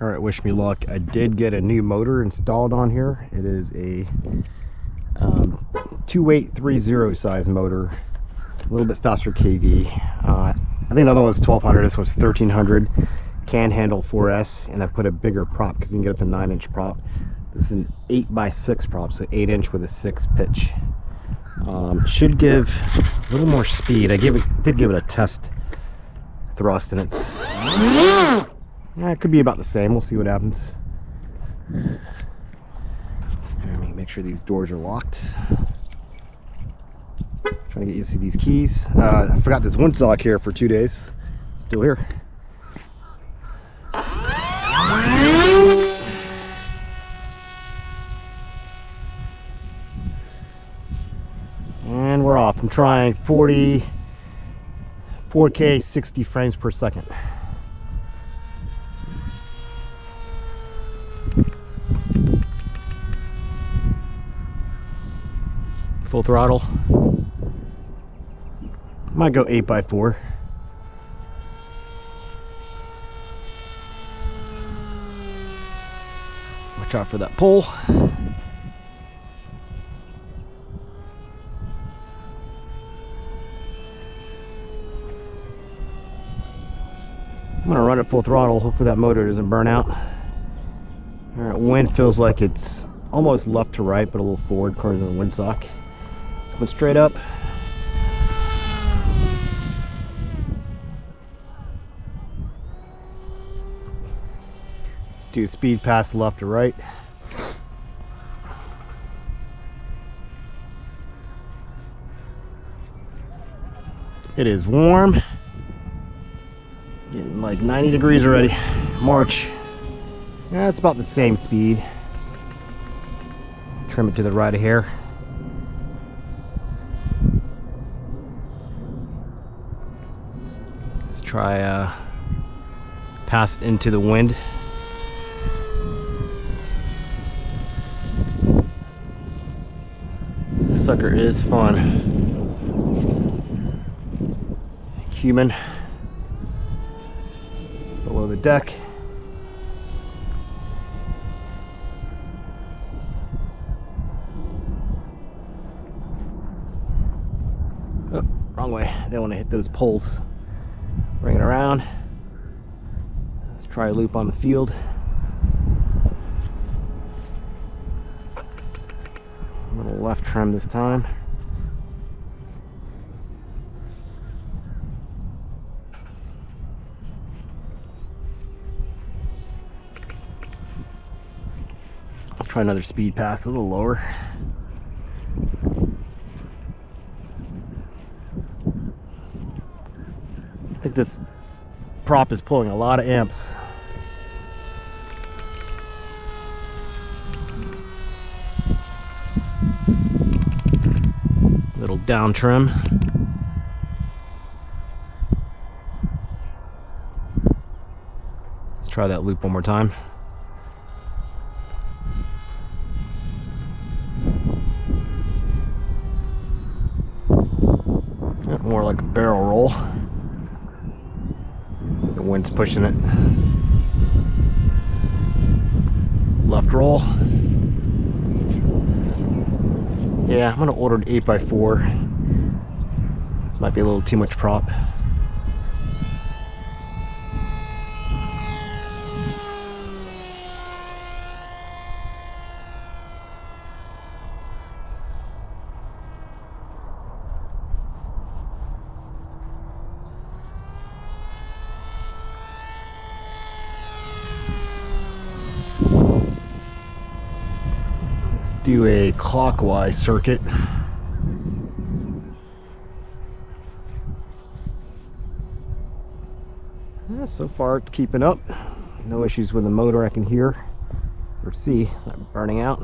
All right, wish me luck. I did get a new motor installed on here. It is a 2830 size motor, a little bit faster KV. I think the other one was 1200, this one's 1300. Can handle 4S, and I put a bigger prop because you can get up to 9-inch prop. This is an 8x6 prop, so 8-inch with a 6 pitch. Should give a little more speed. I did give it a test thrust, and it's it could be about the same. We'll see what happens. Let me make sure these doors are locked. Trying to get you to see these keys. I forgot this windsock here for 2 days. Still here. And we're off. I'm trying 4K 60 frames per second. Full throttle. Might go 8x4. Watch out for that pole. I'm gonna run it full throttle. Hopefully that motor doesn't burn out. All right, wind feels like it's almost left to right, but a little forward according to the windsock. Coming straight up. Let's do speed pass left to right. It is warm. Getting like 90 degrees already. March. Yeah, it's about the same speed. Trim it to the right a hair. Let's try pass into the wind. This sucker is fun. Human below the deck. Oh, wrong way. They want to hit those poles. Bring it around. Let's try a loop on the field. A little left trim this time. I'll try another speed pass a little lower. I think this prop is pulling a lot of amps. Little down trim. Let's try that loop one more time. More like a barrel roll. The wind's pushing it. Left roll. Yeah, I'm gonna order an 8x4. This might be a little too much prop. Do a clockwise circuit. Yeah, so far it's keeping up. No issues with the motor I can hear or see. It's not burning out.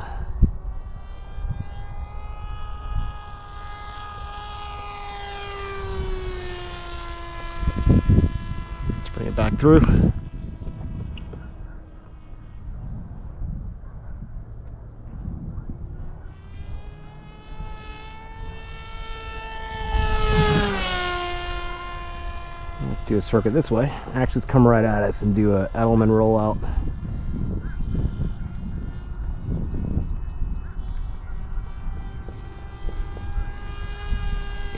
Let's bring it back through. Do a circuit this way. Actually, just come right at us and do a Edelman rollout.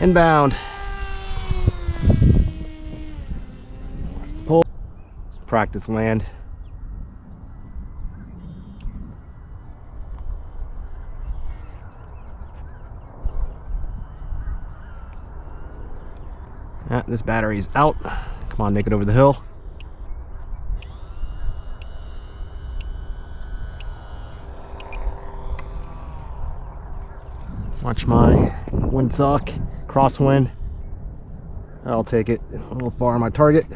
Inbound. Pull. Let's practice land. Ah, this battery's out. Come on, make it over the hill. Watch my windsock, crosswind. I'll take it a little far on my target.